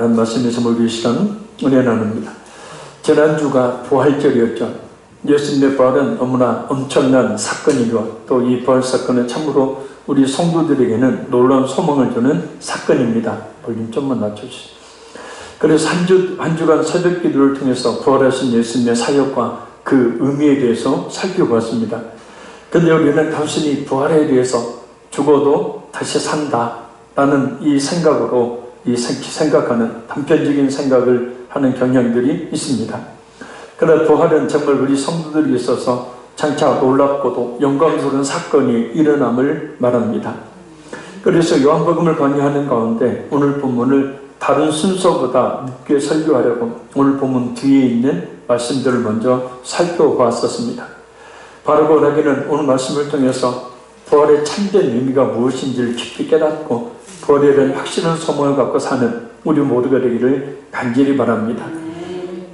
라는 말씀에서 우리 시간 은혜 나눕니다. 지난주가 부활절이었죠. 예수님의 부활은 너무나 엄청난 사건이고 또 이 부활 사건은 참으로 우리 성도들에게는 놀라운 소망을 주는 사건입니다. 볼륨 좀만 낮춰주시죠. 그래서 한 주간 새벽 기도를 통해서 부활하신 예수님의 사역과 그 의미에 대해서 살펴보았습니다. 근데 우리는 단순히 부활에 대해서 죽어도 다시 산다 라는 이 생각으로 생각하는 단편적인 생각을 하는 경향들이 있습니다. 그러나 부활은 정말 우리 성도들에게 있어서 장차 놀랍고도 영광스러운 사건이 일어남을 말합니다. 그래서 요한복음을 강의하는 가운데 오늘 본문을 다른 순서보다 늦게 설교하려고 오늘 본문 뒤에 있는 말씀들을 먼저 살펴보았었습니다. 바로 고라기는 오늘 말씀을 통해서 부활의 참된 의미가 무엇인지를 깊이 깨닫고 부활에 대한 확실한 소망을 갖고 사는 우리 모두가 되기를 간절히 바랍니다.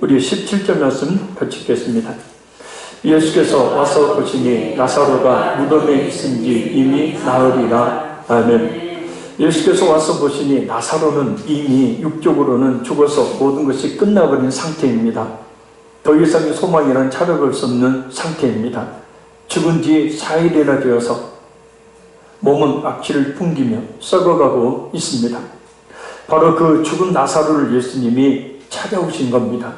우리 17절 말씀 같이 읽겠습니다. 예수께서 와서 보시니 나사로가 무덤에 있은지 이미 나으리라. 아멘. 예수께서 와서 보시니 나사로는 이미 육적으로는 죽어서 모든 것이 끝나버린 상태입니다. 더 이상의 소망이란 찾아볼 수 없는 상태입니다. 죽은 지 4일이나 되어서 몸은 악취를 풍기며 썩어가고 있습니다. 바로 그 죽은 나사로를 예수님이 찾아오신 겁니다.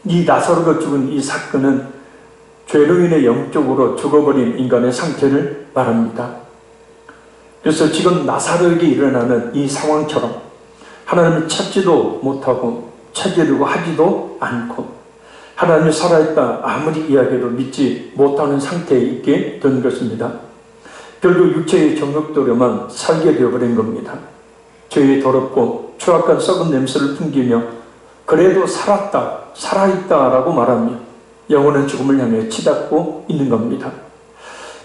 이 나사로가 죽은 이 사건은 죄로 인해 영적으로 죽어버린 인간의 상태를 말합니다. 그래서 지금 나사로에게 일어나는 이 상황처럼 하나님을 찾지도 못하고 찾으려고 하지도 않고 하나님이 살아있다 아무리 이야기해도 믿지 못하는 상태에 있게 된 것입니다. 결국 육체의 정욕도로만 살게 되어버린 겁니다. 죄의 더럽고 추악한 썩은 냄새를 풍기며 그래도 살아있다라고 말하며 영원한 죽음을 향해 치닫고 있는 겁니다.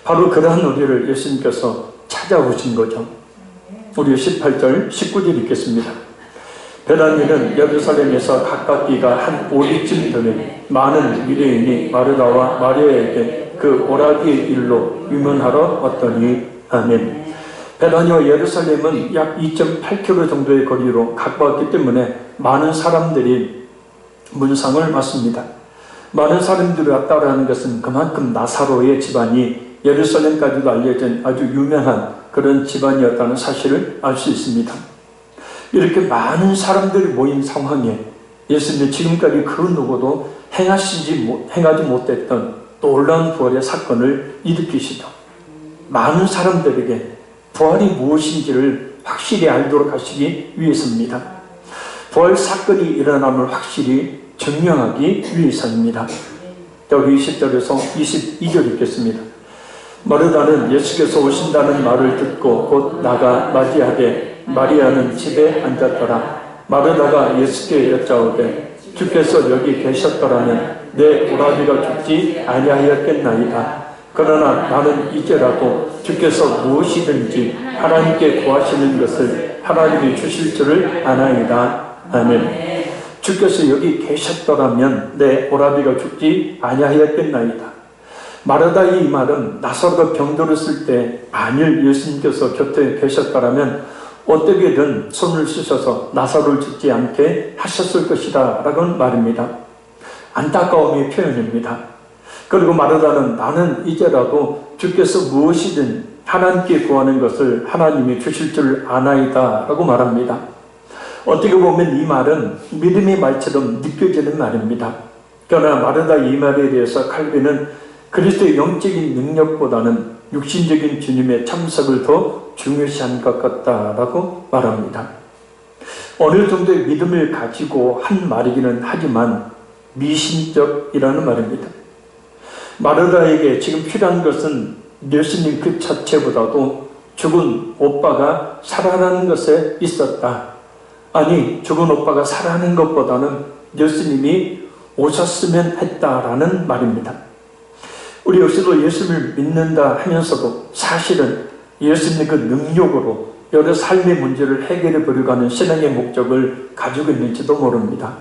바로 그러한 우리를 예수님께서 찾아오신 거죠. 우리 18절, 19절 읽겠습니다. 베다니는 예루살렘에서 가깝기가 한 5리쯤 되는 많은 유대인이 마르다와 마리아에게 그 오라기의 일로 유문하러 왔더니 아멘. 베다니와 예루살렘은 약 2.8km 정도의 거리로 가까웠기 때문에 많은 사람들이 문상을 맞습니다. 많은 사람들이 왔다고 하는 것은 그만큼 나사로의 집안이 예루살렘까지도 알려진 아주 유명한 그런 집안이었다는 사실을 알 수 있습니다. 이렇게 많은 사람들이 모인 상황에 예수님은 지금까지 그 누구도 행하지 못했던 놀라운 부활의 사건을 일으키시죠. 많은 사람들에게 부활이 무엇인지를 확실히 알도록 하시기 위해서입니다. 부활 사건이 일어남을 확실히 증명하기 위해서입니다. 여기 20절에서 22절 읽겠습니다. 마르다는 예수께서 오신다는 말을 듣고 곧 나가 맞이하되 마리아는 집에 앉았더라. 마르다가 예수께 여짜오되 주께서 여기 계셨더라면 내 오라비가 죽지 아니하였겠나이다. 그러나 나는 이제라도 주께서 무엇이든지 하나님께 구하시는 것을 하나님이 주실 줄을 아나이다. 아멘. 주께서 여기 계셨더라면 내 오라비가 죽지 아니하였겠나이다. 마르다의 이 말은 나사로가 병들었을 때 만일 예수님께서 곁에 계셨더라면 어떻게든 손을 쓰셔서 나사로를 죽지 않게 하셨을 것이다 라는 말입니다. 안타까움의 표현입니다. 그리고 마르다는 나는 이제라도 주께서 무엇이든 하나님께 구하는 것을 하나님이 주실 줄 아나이다 라고 말합니다. 어떻게 보면 이 말은 믿음의 말처럼 느껴지는 말입니다. 그러나 마르다 이 말에 대해서 칼빈은 그리스도의 영적인 능력보다는 육신적인 주님의 참석을 더 중요시한 것 같다라고 말합니다. 어느 정도의 믿음을 가지고 한 말이기는 하지만 미신적이라는 말입니다. 마르다에게 지금 필요한 것은 예수님 그 자체보다도 죽은 오빠가 살아나는 것에 있었다. 아니, 죽은 오빠가 살아나는 것보다는 예수님이 오셨으면 했다라는 말입니다. 우리 역시도 예수님을 믿는다 하면서도 사실은 예수님의 그 능력으로 여러 삶의 문제를 해결해 보려고 하는 신앙의 목적을 가지고 있는지도 모릅니다.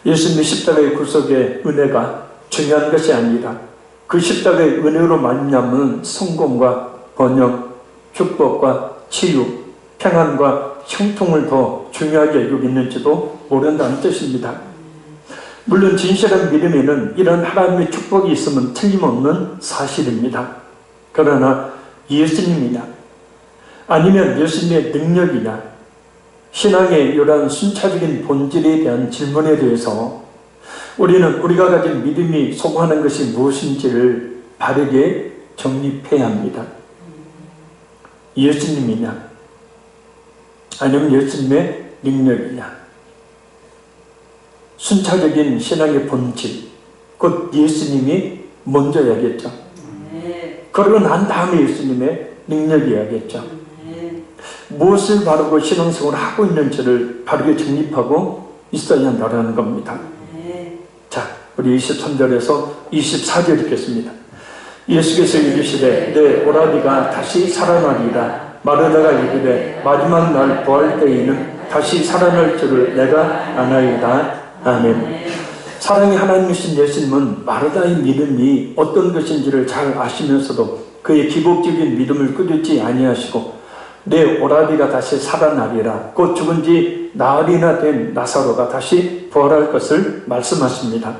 예수님의 십자가의 구속의 은혜가 중요한 것이 아니라 그 십자가의 은혜로 말미암은 성공과 번영, 축복과 치유, 평안과 형통을 더 중요하게 여기고 있는지도 모른다는 뜻입니다. 물론 진실한 믿음에는 이런 하나님의 축복이 있으면 틀림없는 사실입니다. 그러나 예수님이냐 아니면 예수님의 능력이냐 신앙의 이러한 순차적인 본질에 대한 질문에 대해서 우리는 우리가 가진 믿음이 소구하는 것이 무엇인지를 바르게 정립해야 합니다. 예수님이냐 아니면 예수님의 능력이냐 순차적인 신앙의 본질 곧 예수님이 먼저야겠죠. 그러고 난 다음에 예수님의 능력이야겠죠. 무엇을 바르고 신앙생활을 하고 있는지를 바르게 정립하고 있어야 한다는 겁니다. 자, 우리 23절에서 24절 읽겠습니다. 예수께서 이르시되 내 오라비가 다시 살아나리라. 마르다가 이르되 마지막 날 부활 때에는 다시 살아날 줄을 내가 아나이다. 아멘. 사랑이 하나님이신 예수님은 마르다의 믿음이 어떤 것인지를 잘 아시면서도 그의 기복적인 믿음을 끊지 아니하시고 내 오라비가 다시 살아나리라. 곧 죽은 지 나흘이나 된 나사로가 다시 부활할 것을 말씀하십니다.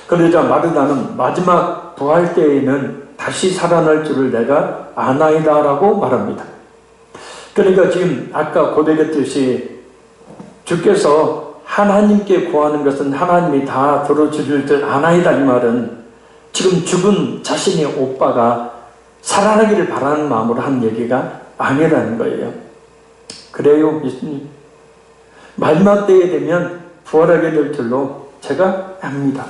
그러자 마르다는 마지막 부활 때에는 다시 살아날 줄을 내가 아나이다 라고 말합니다. 그러니까 지금 아까 고백했듯이 주께서 하나님께 구하는 것은 하나님이 다 들어주실 줄 아나이다 이 말은 지금 죽은 자신의 오빠가 살아나기를 바라는 마음으로 한 얘기가 아니라는 거예요. 그래요 예수님 마지막 때에 되면 부활하게 될 줄로 제가 압니다.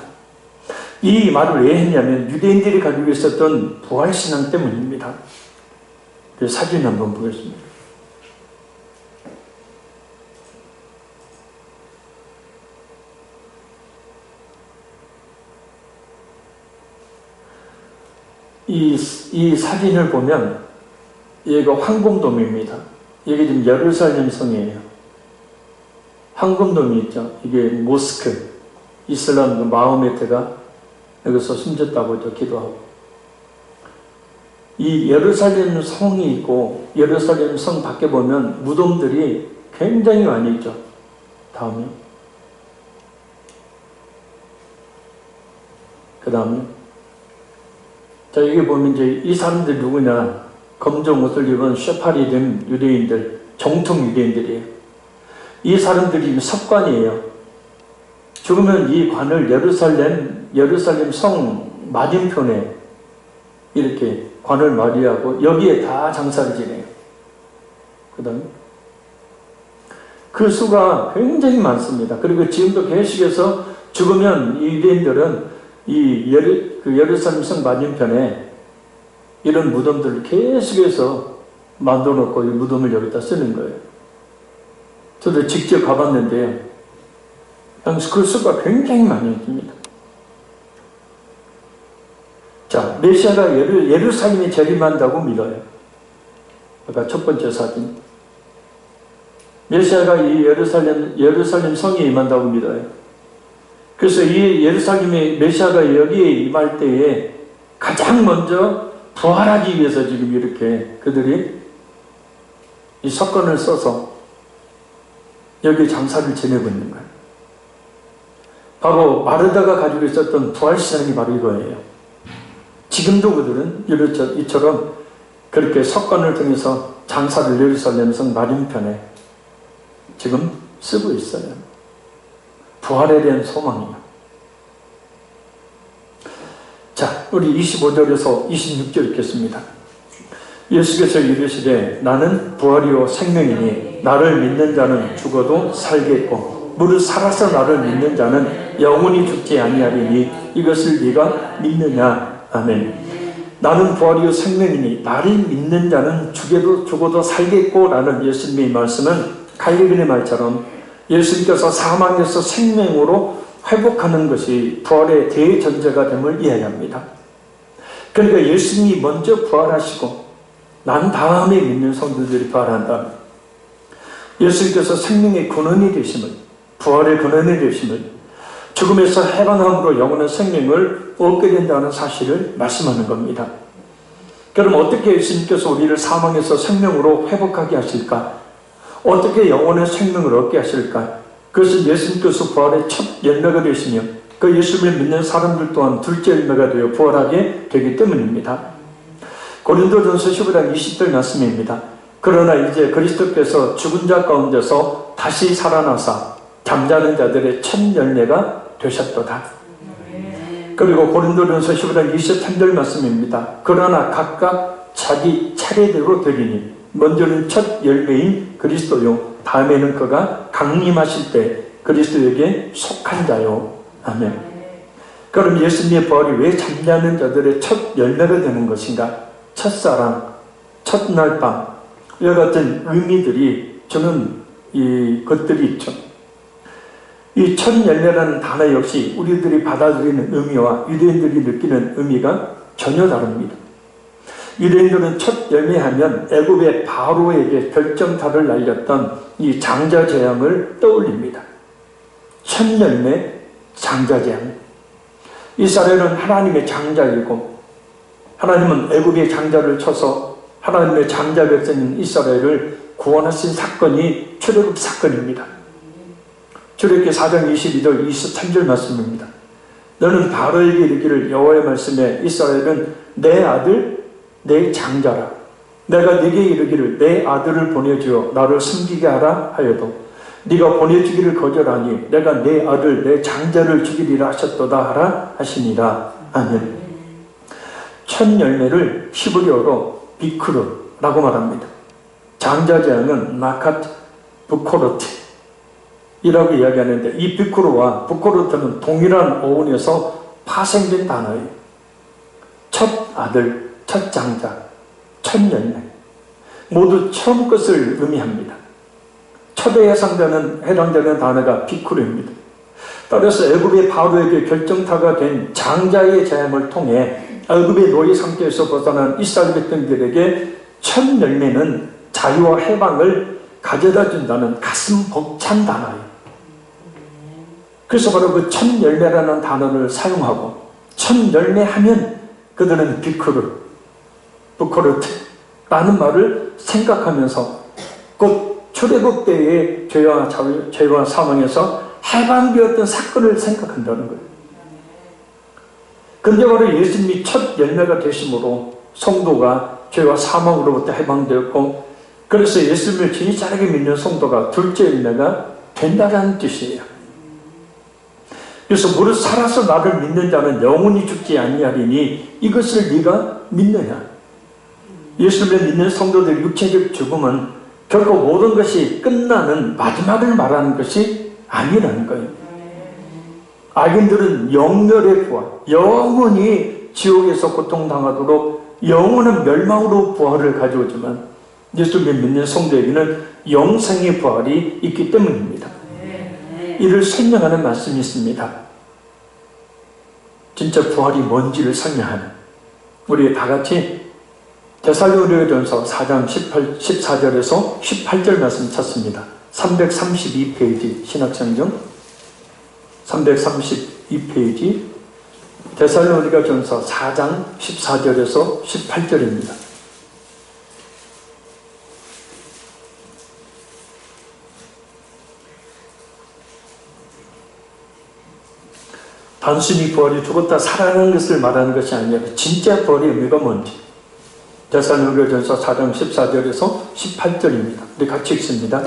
이 말을 왜 했냐면 유대인들이 가지고 있었던 부활신앙 때문입니다. 그 사진 한번 보겠습니다. 이 사진을 보면 여기가 황금돔입니다. 이게 지금 예루살렘 성이에요. 황금돔이 있죠. 이게 모스크, 이슬람 마호메트가 여기서 숨졌다고 적기도 하고 이 예루살렘 성이 있고 예루살렘 성 밖에 보면 무덤들이 굉장히 많이 있죠. 다음에 그 다음에 자 여기 보면 이제 이 사람들 누구냐 검정 옷을 입은 쉐파리 된 유대인들 정통 유대인들이에요. 이 사람들이 석관이에요. 죽으면 이 관을 예루살렘 성 맞은편에 이렇게 관을 마리하고 여기에 다 장사를 지내요. 그 다음에 그 수가 굉장히 많습니다. 그리고 지금도 계속해서 죽으면 이 유대인들은 이 예루살렘 성 맞은편에 이런 무덤들을 계속해서 만들어 놓고 이 무덤을 여기다 쓰는 거예요. 저도 직접 가봤는데요. 그 수가 굉장히 많이 있습니다. 자, 메시아가 예루살렘에 재림한다고 믿어요. 아까 첫 번째 사진. 메시아가 이 예루살렘 성에 임한다고 믿어요. 그래서 이 예루살렘의 메시아가 여기에 임할 때에 가장 먼저 부활하기 위해서 지금 이렇게 그들이 이 석권을 써서 여기 장사를 지내고 있는 거예요. 바로 마르다가 가지고 있었던 부활신앙이 바로 이거예요. 지금도 그들은 이처럼 그렇게 석권을 통해서 장사를 예루살렘 성 맞은편에 지금 쓰고 있어요. 부활에 대한 소망이요. 자, 우리 25절에서 26절 읽겠습니다. 예수께서 이르시되 나는 부활이요 생명이니 나를 믿는 자는 죽어도 살겠고 무릇 살아서 나를 믿는 자는 영원히 죽지 아니하리니 이것을 네가 믿느냐. 아멘. 나는 부활이요 생명이니 나를 믿는 자는 죽어도 살겠고 라는 예수님의 말씀은 갈릴리의 말처럼 예수님께서 사망에서 생명으로 회복하는 것이 부활의 대전제가 됨을 이해합니다. 그러니까 예수님이 먼저 부활하시고 난 다음에 믿는 성도들이 부활한다. 예수님께서 생명의 근원이 되심을, 부활의 근원이 되심을, 죽음에서 해방함으로 영원한 생명을 얻게 된다는 사실을 말씀하는 겁니다. 그럼 어떻게 예수님께서 우리를 사망에서 생명으로 회복하게 하실까? 어떻게 영원의 생명을 얻게 하실까? 그것은 예수님께서 부활의 첫 열매가 되시며 그 예수님을 믿는 사람들 또한 둘째 열매가 되어 부활하게 되기 때문입니다. 고린도전서 15장 20절 말씀입니다. 그러나 이제 그리스도께서 죽은 자 가운데서 다시 살아나사 잠자는 자들의 첫 열매가 되셨도다. 그리고 고린도전서 15장 23절 말씀입니다. 그러나 각각 자기 차례대로 되리니 먼저는 첫 열매인 그리스도요 다음에는 그가 강림하실 때 그리스도에게 속한 자요. 아멘. 그럼 예수님의 부활이 왜 잠자는 자들의 첫 열매가 되는 것인가? 첫사랑, 첫날 밤, 이와 같은 의미들이 저는 이 것들이 있죠. 이 첫 열매라는 단어 역시 우리들이 받아들이는 의미와 유대인들이 느끼는 의미가 전혀 다릅니다. 유대인들은 첫 열매하면 애굽의 바로에게 결정타를 날렸던 이 장자재앙을 떠올립니다. 첫 열매, 장자재앙. 이스라엘은 하나님의 장자이고 하나님은 애굽의 장자를 쳐서 하나님의 장자 백성인 이스라엘을 구원하신 사건이 출애굽 사건입니다. 출애굽기 4장 22절 23절 말씀입니다. 너는 바로에게 이르기를 여호와의 말씀에 이스라엘은 내 아들 내 장자라. 내가 네게 이르기를 내 아들을 보내주어 나를 섬기게 하라 하여도 네가 보내주기를 거절하니 내가 내 아들 내 장자를 죽이리라 하셨도다 하라 하시니라. 아멘. 첫 열매를 히브리어로 비크르라고 말합니다. 장자재앙은 나카트 부코르트 이라고 이야기하는데 이 비크르와 부코르트는 동일한 어원에서 파생된 단어예요. 첫 아들, 첫 장자, 첫 열매 모두 처음 것을 의미합니다. 첫에 해당되는 단어가 비크르입니다. 따라서 애굽의 바로에게 결정타가 된 장자의 재앙을 통해 애굽의 노예 상태에서 벗어난 이스라엘 백성들에게 첫 열매는 자유와 해방을 가져다 준다는 가슴 벅찬 단어예요. 그래서 바로 그 첫 열매라는 단어를 사용하고 첫 열매하면 그들은 비크르, 부코르트라는 말을 생각하면서 곧 출애굽 때의 죄와 사망에서 해방되었던 사건을 생각한다는 거예요. 근데 바로 예수님이 첫 열매가 되심으로 성도가 죄와 사망으로부터 해방되었고 그래서 예수님을 진실하게 믿는 성도가 둘째 열매가 된다는 뜻이에요. 그래서 무릇 살아서 나를 믿는 자는 영원히 죽지 아니하리니 이것을 네가 믿느냐? 예수님을 믿는 성도들의 육체적 죽음은 결코 모든 것이 끝나는 마지막을 말하는 것이 아니라는 거예요. 악인들은 영멸의 부활, 영원히 지옥에서 고통당하도록 영원한 멸망으로 부활을 가져오지만 예수님을 믿는 성도에게는 영생의 부활이 있기 때문입니다. 이를 설명하는 말씀이 있습니다. 진짜 부활이 뭔지를 설명하는 우리 다같이 데살로니가전서 4장 14절에서 18절 말씀 찾습니다. 332페이지 신학성경 332페이지 데살로니가전서 4장 14절에서 18절입니다. 단순히 부활이 죽었다 살아나는 것을 말하는 것이 아니라 진짜 부활의 의미가 뭔지 데살로니가전서 4장 14절에서 18절입니다. 우리 같이 읽습니다.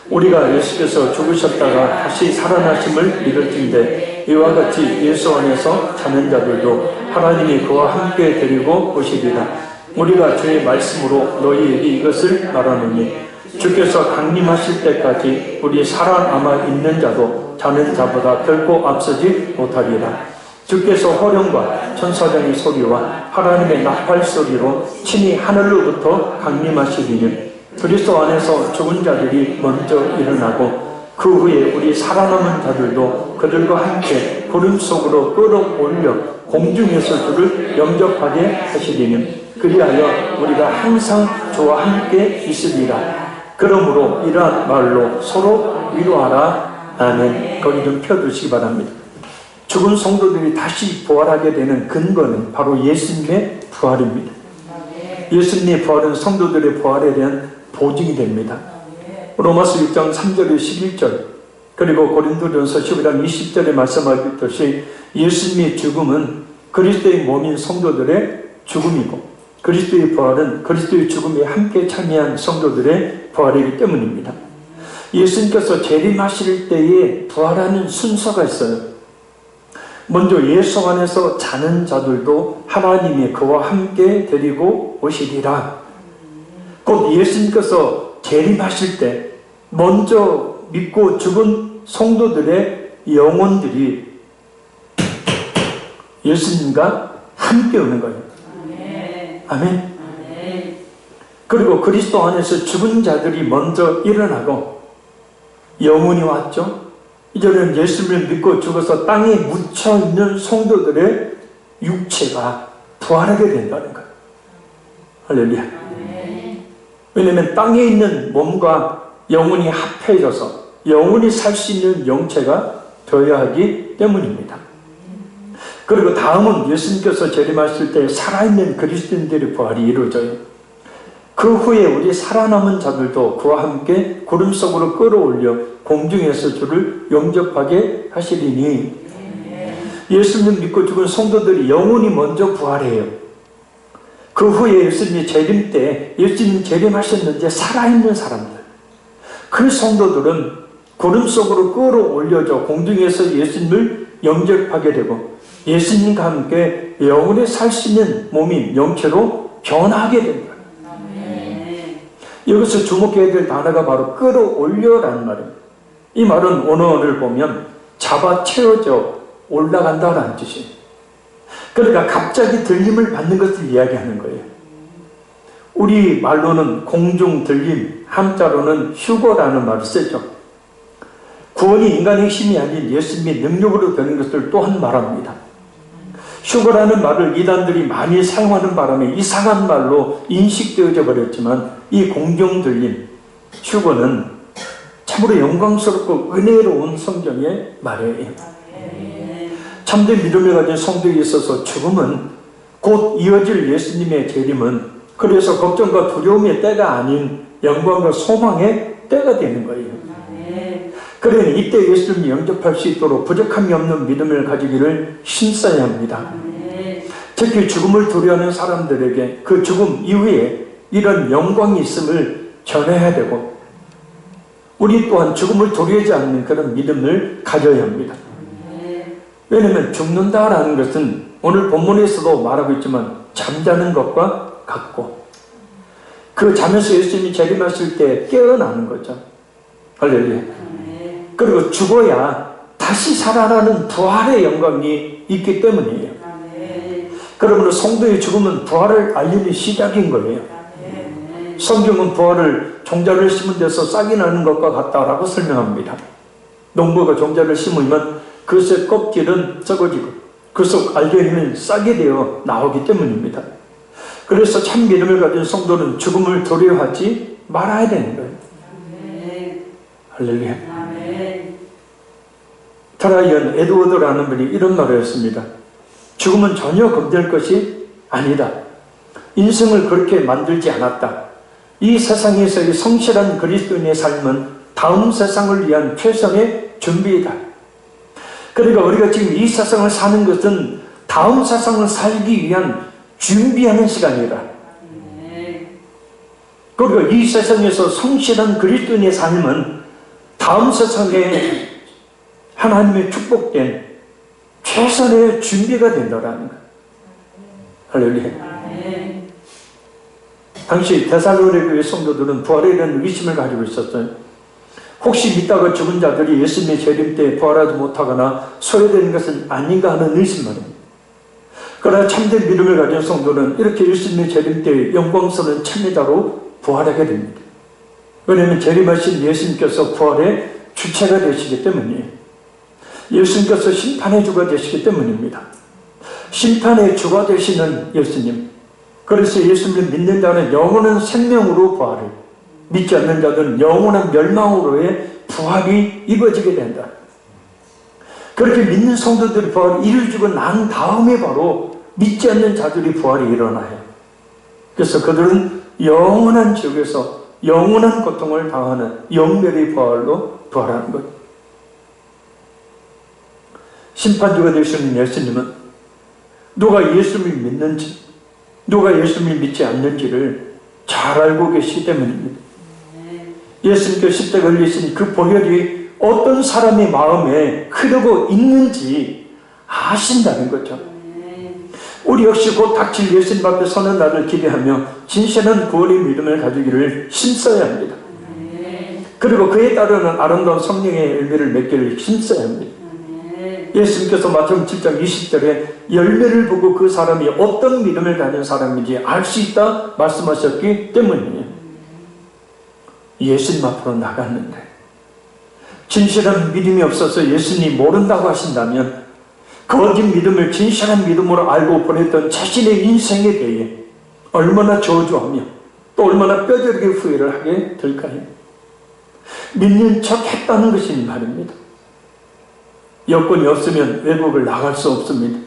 우리가 예수께서 죽으셨다가 다시 살아나심을 믿을진대 이와 같이 예수 안에서 자는 자들도 하나님이 그와 함께 데리고 오시리라. 우리가 주의 말씀으로 너희에게 이것을 말하노니 주께서 강림하실 때까지 우리 살아남아 있는 자도 자는 자보다 결코 앞서지 못하리라. 주께서 호령과 천사장의 소리와 하나님의 나팔 소리로 친히 하늘로부터 강림하시리니 그리스도 안에서 죽은 자들이 먼저 일어나고 그 후에 우리 살아남은 자들도 그들과 함께 구름 속으로 끌어올려 공중에서 주를 영접하게 하시리니 그리하여 우리가 항상 주와 함께 있으리라. 그러므로 이러한 말로 서로 위로하라. 아멘. 거기 좀 펴두시기 바랍니다. 죽은 성도들이 다시 부활하게 되는 근거는 바로 예수님의 부활입니다. 예수님의 부활은 성도들의 부활에 대한 보증이 됩니다. 로마서 6장 3절에 11절 그리고 고린도전서 11장 20절에 말씀하셨듯이 예수님의 죽음은 그리스도의 몸인 성도들의 죽음이고 그리스도의 부활은 그리스도의 죽음에 함께 참여한 성도들의 부활이기 때문입니다. 예수님께서 재림하실 때에 부활하는 순서가 있어요. 먼저 예수 안에서 자는 자들도 하나님이 그와 함께 데리고 오시리라. 곧 예수님께서 재림하실 때 먼저 믿고 죽은 성도들의 영혼들이 예수님과 함께 오는 거예요. 아멘. 그리고 그리스도 안에서 죽은 자들이 먼저 일어나고 영혼이 왔죠. 이제는 예수님을 믿고 죽어서 땅에 묻혀있는 성도들의 육체가 부활하게 된다는 거예요. 할렐루야. 왜냐하면 땅에 있는 몸과 영혼이 합해져서 영혼이 살 수 있는 영체가 되어야 하기 때문입니다. 그리고 다음은 예수님께서 재림하실 때 살아있는 그리스도인들의 부활이 이루어져요. 그 후에 우리 살아남은 자들도 그와 함께 구름 속으로 끌어올려 공중에서 주를 영접하게 하시리니 예수님 믿고 죽은 성도들이 영혼이 먼저 부활해요. 그 후에 예수님이 재림 때 예수님 재림하셨는데 살아있는 사람들 그 성도들은 구름 속으로 끌어올려져 공중에서 예수님을 영접하게 되고 예수님과 함께 영원히 살 수 있는 몸인 영체로 변화하게 됩니다. 여기서 주목해야 될 단어가 바로 끌어올려라는 말입니다. 이 말은 언어를 보면 잡아채워져 올라간다라는 뜻이에요. 그러니까 갑자기 들림을 받는 것을 이야기하는 거예요. 우리 말로는 공중 들림, 한자로는 휴거라는 말을 쓰죠. 구원이 인간의 힘이 아닌 예수님의 능력으로 되는 것을 또한 말합니다. 휴거라는 말을 이단들이 많이 사용하는 바람에 이상한 말로 인식되어져 버렸지만 이 공중 들림, 휴거는 참으로 영광스럽고 은혜로운 성경의 말이에요. 참된 믿음을 가진 성도에 있어서 죽음은 곧 이어질 예수님의 재림은 그래서 걱정과 두려움의 때가 아닌 영광과 소망의 때가 되는 거예요. 그러니 이때 예수님을 영접할 수 있도록 부족함이 없는 믿음을 가지기를 힘써야 합니다. 특히 죽음을 두려워하는 사람들에게 그 죽음 이후에 이런 영광이 있음을 전해야 되고 우리 또한 죽음을 두려워하지 않는 그런 믿음을 가져야 합니다. 왜냐하면 죽는다라는 것은 오늘 본문에서도 말하고 있지만 잠자는 것과 같고 그 잠에서 예수님이 재림하실 때 깨어나는 거죠. 할렐루야. 그리고 죽어야 다시 살아나는 부활의 영광이 있기 때문이에요. 그러므로 성도의 죽음은 부활을 알리는 시작인 거예요. 성경은 부활을 종자를 심은 데서 싹이 나는 것과 같다라고 설명합니다. 농부가 종자를 심으면 그것의 껍질은 썩어지고 그 속 알갱이는 싹이 되어 나오기 때문입니다. 그래서 참 믿음을 가진 성도는 죽음을 두려워하지 말아야 되는 거예요. 할렐루야. 트라이언 에드워드라는 분이 이런 말을 했습니다. 죽음은 전혀 겁낼 것이 아니다. 인생을 그렇게 만들지 않았다. 이 세상에서의 성실한 그리스도인의 삶은 다음 세상을 위한 최선의 준비이다. 그러니까 우리가 지금 이 세상을 사는 것은 다음 세상을 살기 위한 준비하는 시간이다. 그리고 이 세상에서 성실한 그리스도인의 삶은 다음 세상에 하나님의 축복된 최선의 준비가 된다라는 것. 할렐루야. 당시 데살로니가 교회 성도들은 부활에 대한 의심을 가지고 있었어요. 혹시 믿다가 죽은 자들이 예수님의 재림 때 부활하지 못하거나 소외되는 것은 아닌가 하는 의심 말입니다. 그러나 참된 믿음을 가진 성도는 이렇게 예수님의 재림 때 영광스러운 참여자로 부활하게 됩니다. 왜냐하면 재림하신 예수님께서 부활의 주체가 되시기 때문이에요. 예수님께서 심판의 주가 되시기 때문입니다. 심판의 주가 되시는 예수님, 그래서 예수님을 믿는 자는 영원한 생명으로 부활을, 믿지 않는 자들은 영원한 멸망으로의 부활이 이루어지게 된다. 그렇게 믿는 성도들이 부활이 이루어지고 난 다음에 바로 믿지 않는 자들이 부활이 일어나요. 그래서 그들은 영원한 지옥에서 영원한 고통을 당하는 영멸의 부활로 부활하는 것. 심판주가 되시는 예수님은 누가 예수를 믿는지, 누가 예수를 믿지 않는지를 잘 알고 계시기 때문입니다. 예수님께 십자가에 걸리신 그 보혈이 어떤 사람의 마음에 흐르고 있는지 아신다는 거죠. 우리 역시 곧 닥칠 예수님 앞에 서는 날을 기대하며 진실한 구원의 믿음을 가지기를 힘써야 합니다. 그리고 그에 따르는 아름다운 성령의 열매를 맺기를 힘써야 합니다. 예수님께서 마태복음 7장 20절에 열매를 보고 그 사람이 어떤 믿음을 가진 사람인지 알 수 있다 말씀하셨기 때문이에요. 예수님 앞으로 나갔는데 진실한 믿음이 없어서 예수님 모른다고 하신다면 거짓 믿음을 진실한 믿음으로 알고 보냈던 자신의 인생에 대해 얼마나 저주하며 또 얼마나 뼈저리게 후회를 하게 될까요? 믿는 척 했다는 것이 말입니다. 여건이 없으면 외국을 나갈 수 없습니다.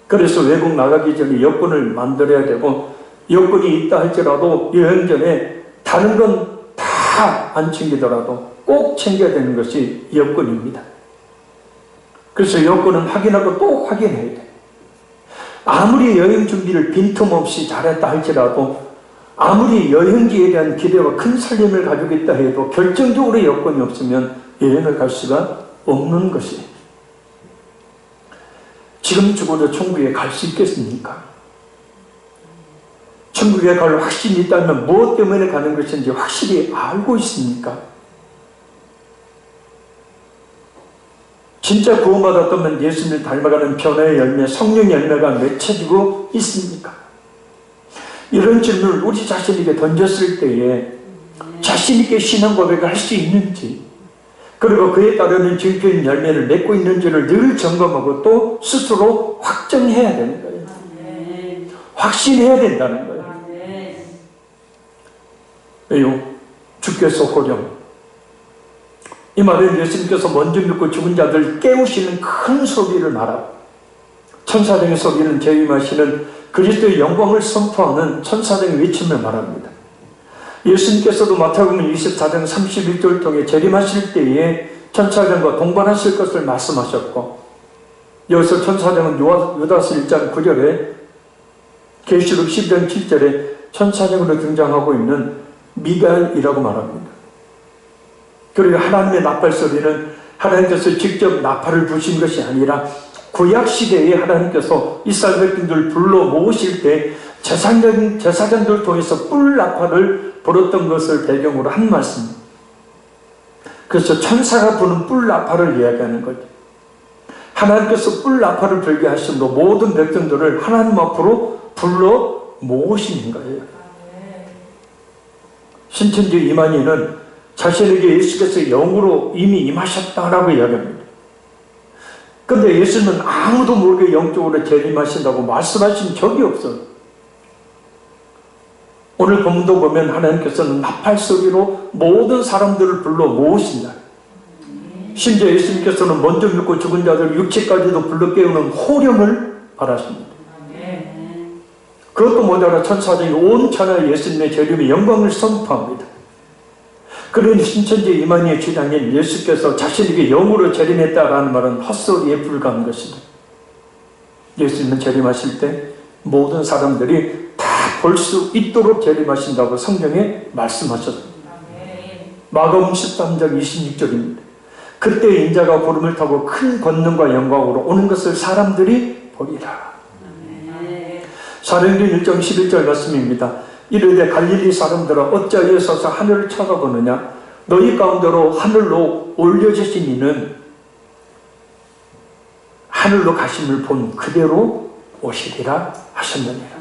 그래서 외국 나가기 전에 여건을 만들어야 되고, 여건이 있다 할지라도 여행 전에 다른 건 다 안 챙기더라도 꼭 챙겨야 되는 것이 여건입니다. 그래서 여건은 확인하고 또 확인해야 돼. 아무리 여행 준비를 빈틈없이 잘했다 할지라도, 아무리 여행지에 대한 기대와 큰 설렘을 가지고 있다 해도 결정적으로 여건이 없으면 여행을 갈 수가 없는 것이. 지금 죽어도 천국에 갈 수 있겠습니까? 천국에 갈 확신이 있다면 무엇 때문에 가는 것인지 확실히 알고 있습니까? 진짜 구원받았다면 예수님을 닮아가는 변화의 열매, 성령의 열매가 맺혀지고 있습니까? 이런 질문을 우리 자신에게 던졌을 때에 자신있게 신앙 고백을 할 수 있는지, 그리고 그에 따르는 증표인 열매를 맺고 있는지를 늘 점검하고 또 스스로 확정해야 되는 거예요. 확신해야 된다는 거예요. 왜요? 주께서 호령. 이 말은 예수님께서 먼저 믿고 죽은 자들 깨우시는 큰 소리를 말하고, 천사장의 소리는 재림하시는 그리스도의 영광을 선포하는 천사장의 외침을 말합니다. 예수님께서도 마태복음 24장 31절을 통해 재림하실 때에 천사장과 동반하실 것을 말씀하셨고, 여기서 천사장은 유다서 1장 9절에 계시록 12장 7절에 천사장으로 등장하고 있는 미가엘이라고 말합니다. 그리고 하나님의 나팔 소리는 하나님께서 직접 나팔을 부신 것이 아니라 구약시대에 하나님께서 이스라엘 백성들을 불러 모으실 때 제사장들을 통해서 뿔 나팔을 불었던 것을 배경으로 한 말씀입니다. 그래서 천사가 부는 뿔 나팔을 이야기하는 거죠. 하나님께서 뿔 나팔을 불게 하심으로 모든 백성들을 하나님 앞으로 불러 모으시는 거예요. 신천지 이만희는 자신에게 예수께서 영으로 이미 임하셨다라고 이야기합니다. 그런데 예수님은 아무도 모르게 영적으로 재림하신다고 말씀하신 적이 없어요. 오늘 본문도 보면 하나님께서는 나팔 소리로 모든 사람들을 불러 모으신다. 심지어 예수님께서는 먼저 믿고 죽은 자들 육체까지도 불러 깨우는 호령을 바라십니다. 그것도 모자라 천사들이 온 천하에 예수님의 재림의 영광을 선포합니다. 그러니 신천지 이만희의 주장인 예수께서 자신에게 영으로 재림했다라는 말은 헛소리에 불과한 것입니다. 예수님은 재림하실 때 모든 사람들이 다 볼 수 있도록 재림하신다고 성경에 말씀하셨습니다. 마가복음 13장 26절입니다. 그때 인자가 구름을 타고 큰 권능과 영광으로 오는 것을 사람들이 보리라. 사도행전 1장 11절 말씀입니다. 이르되 갈릴리 사람들아 어찌하여 서서 하늘을 쳐다보느냐? 너희 가운데로 하늘로 올려주신 이는 하늘로 가심을 본 그대로 오시리라 하셨느니라.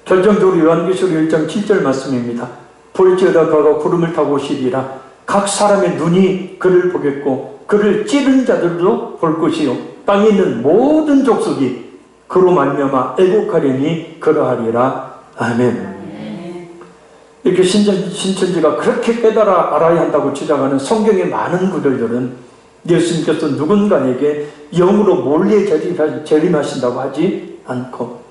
결정적으로 요한계시록 1장 7절 말씀입니다. 볼지어다 그가 구름을 타고 오시리라. 각 사람의 눈이 그를 보겠고 그를 찌른 자들도 볼 것이요 땅에 있는 모든 족속이 그로 말미암아 애곡하려니 그러하리라. 아멘. 이렇게 신천지가 그렇게 깨달아 알아야 한다고 주장하는 성경의 많은 구절들은 예수님께서 누군가에게 영으로 몰래 재림하신다고 하지 않고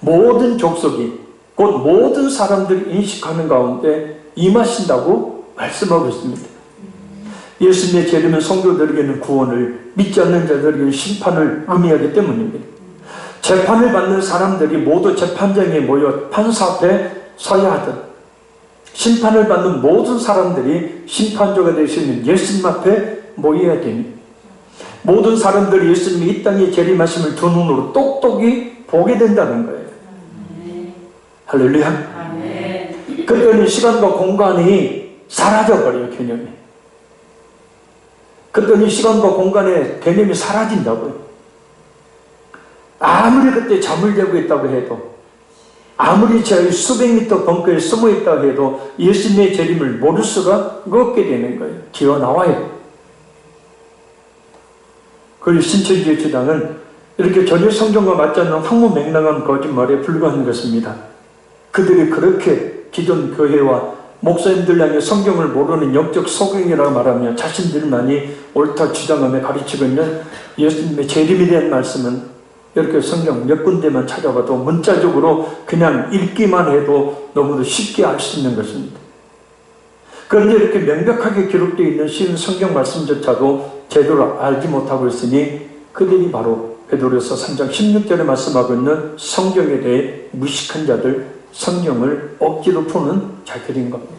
모든 족속이 곧 모든 사람들이 인식하는 가운데 임하신다고 말씀하고 있습니다. 예수님의 재림은 성도들에게는 구원을, 믿지 않는 자들에게는 심판을 의미하기 때문입니다. 재판을 받는 사람들이 모두 재판장에 모여 판사 앞에 서야 하듯, 심판을 받는 모든 사람들이 심판조가 되시는 예수님 앞에 모여야 됩니다. 모든 사람들이 예수님이 이 땅에 재림하심을 두 눈으로 똑똑히 보게 된다는 거예요. 할렐루야. 그때는 시간과 공간이 사라져버려요, 개념이. 그때는 시간과 공간의 개념이 사라진다고요. 아무리 그때 잠을 자고 있다고 해도, 아무리 저희 수백 미터 벙커에 숨어 있다고 해도 예수님의 재림을 모를 수가 없게 되는 거예요. 튀어나와요. 그리고 신천지의 주장은 이렇게 전혀 성경과 맞지 않는 황무맹랑한 거짓말에 불과한 것입니다. 그들이 그렇게 기존 교회와 목사님들 향해 성경을 모르는 영적 소경이라고 말하며 자신들만이 옳다 주장하며 가르치고 있는 예수님의 재림에 대한 말씀은 이렇게 성경 몇 군데만 찾아봐도 문자적으로 그냥 읽기만 해도 너무도 쉽게 알 수 있는 것입니다. 그런데 이렇게 명백하게 기록되어 있는 쉬운 성경 말씀조차도 제대로 알지 못하고 있으니 그들이 바로 베드로서 3장 16절에 말씀하고 있는 성경에 대해 무식한 자들, 성경을 억지로 푸는 자들인 겁니다.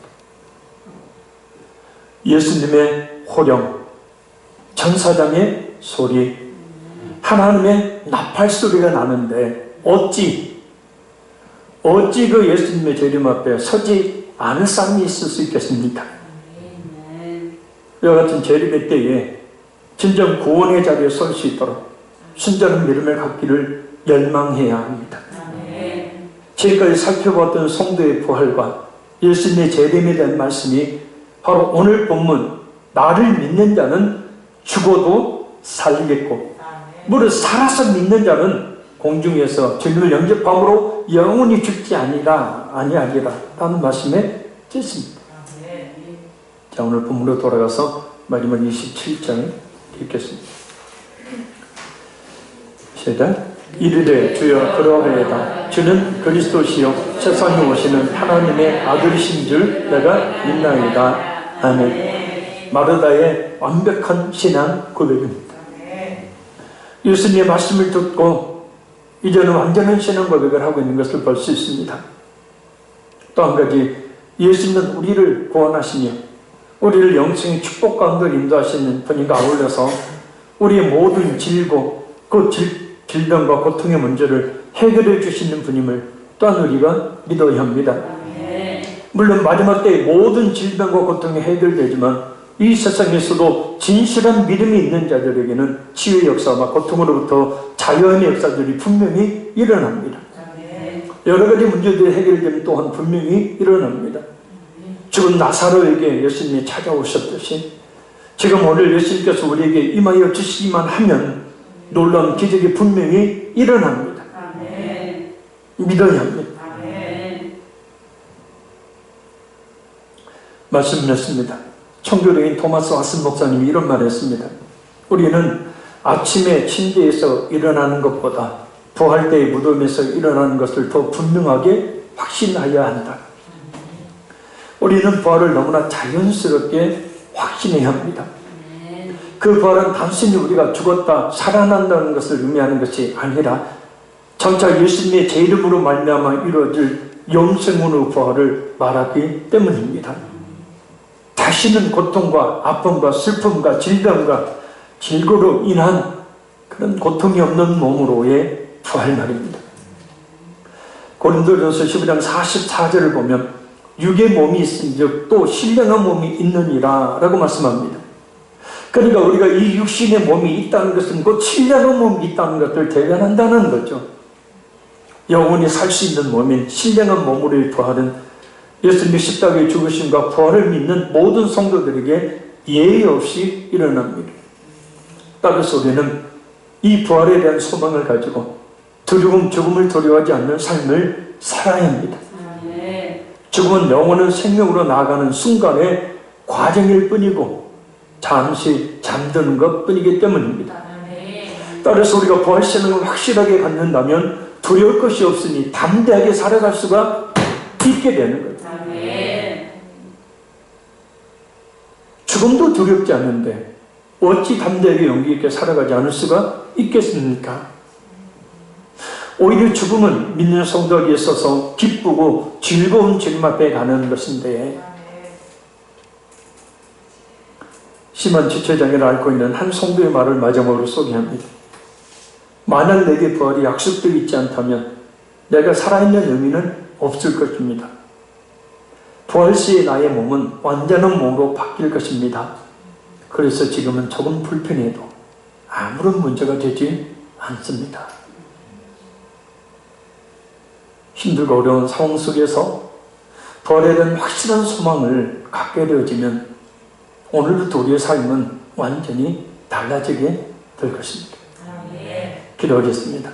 예수님의 호령, 천사장의 소리, 하나님의 나팔 소리가 나는데 어찌 그 예수님의 재림 앞에 서지 않을 사람이 있을 수 있겠습니까? 이와 같은 재림의 때에 진정 구원의 자리에 설 수 있도록 순전한 믿음을 갖기를 열망해야 합니다. 지금까지 살펴봤던 성도의 부활과 예수님의 재림에 대한 말씀이 바로 오늘 본문, 나를 믿는 자는 죽어도 살겠고 무릇 살아서 믿는 자는 공중에서 주님을 영접함으로 영원히 죽지 아니하리라 라는 말씀에 뜻입니다. 자, 오늘 본문으로 돌아가서 마지막 27장 읽겠습니다. 시작. 이르되 주여 그러하여다. 주는 그리스도시요 세상에 오시는 하나님의 아들이신 줄 내가 믿나이다. 아멘. 마르다의 완벽한 신앙 고백입니다. 예수님의 말씀을 듣고 이제는 완전한 신앙 고백을 하고 있는 것을 볼 수 있습니다. 또 한 가지, 예수님은 우리를 구원하시며 우리를 영생의 축복 가운데 인도하시는 분과 아울러서 우리의 모든 질고 그 질병과 고통의 문제를 해결해 주시는 분임을 또한 우리가 믿어야 합니다. 물론 마지막 때에 모든 질병과 고통이 해결되지만 이 세상에서도 진실한 믿음이 있는 자들에게는 치유의 역사와 고통으로부터 자유함의 역사들이 분명히 일어납니다. 여러 가지 문제들이 해결되면 또한 분명히 일어납니다. 죽은 나사로에게 예수님이 찾아오셨듯이 지금 오늘 예수님께서 우리에게 임하여 주시기만 하면 놀라운 기적이 분명히 일어납니다. 믿어야 합니다. 말씀드렸습니다. 청교도인 토마스 왓슨 목사님이 이런 말을 했습니다. 우리는 아침에 침대에서 일어나는 것보다 부활 때의 무덤에서 일어나는 것을 더 분명하게 확신하여야 한다. 우리는 부활을 너무나 자연스럽게 확신해야 합니다. 그 부활은 단순히 우리가 죽었다 살아난다는 것을 의미하는 것이 아니라 장차 예수님의 제 이름으로 말미암아 이루어질 영생으로 부활을 말하기 때문입니다. 다시는 고통과 아픔과 슬픔과 질병과 질고로 인한 그런 고통이 없는 몸으로의 부활 말입니다. 고린도전서 15장 44절을 보면 육의 몸이 있은즉 또 신령한 몸이 있느니라 라고 말씀합니다. 그러니까 우리가 이 육신의 몸이 있다는 것은 곧 신령한 몸이 있다는 것을 대변한다는 거죠. 영원히 살 수 있는 몸인 신령한 몸으로의 부활은 예수님의 십자가의 죽으심과 부활을 믿는 모든 성도들에게 예의 없이 일어납니다. 따라서 우리는 이 부활에 대한 소망을 가지고 죽음을 두려워하지 않는 삶을 살아야 합니다. 죽음은 영원한 생명으로 나아가는 순간의 과정일 뿐이고 잠시 잠드는 것 뿐이기 때문입니다. 따라서 우리가 부활신앙을 확실하게 갖는다면 두려울 것이 없으니 담대하게 살아갈 수가 있게 되는 거예요. 죽음도 두렵지 않는데 어찌 담대하게 용기 있게 살아가지 않을 수가 있겠습니까? 오히려 죽음은 믿는 성도에게 있어서 기쁘고 즐거운 주님 앞에 가는 것인데, 심한 지체장애를 앓고 있는 한 성도의 말을 마지막으로 소개합니다. 만약 내게 부활이 약속되어 있지 않다면 내가 살아있는 의미는 없을 것입니다. 부활 시에 나의 몸은 완전한 몸으로 바뀔 것입니다. 그래서 지금은 조금 불편해도 아무런 문제가 되지 않습니다. 힘들고 어려운 상황 속에서 부활에 대한 확실한 소망을 갖게 되어지면 오늘부터 우리의 삶은 완전히 달라지게 될 것입니다. 기도하겠습니다.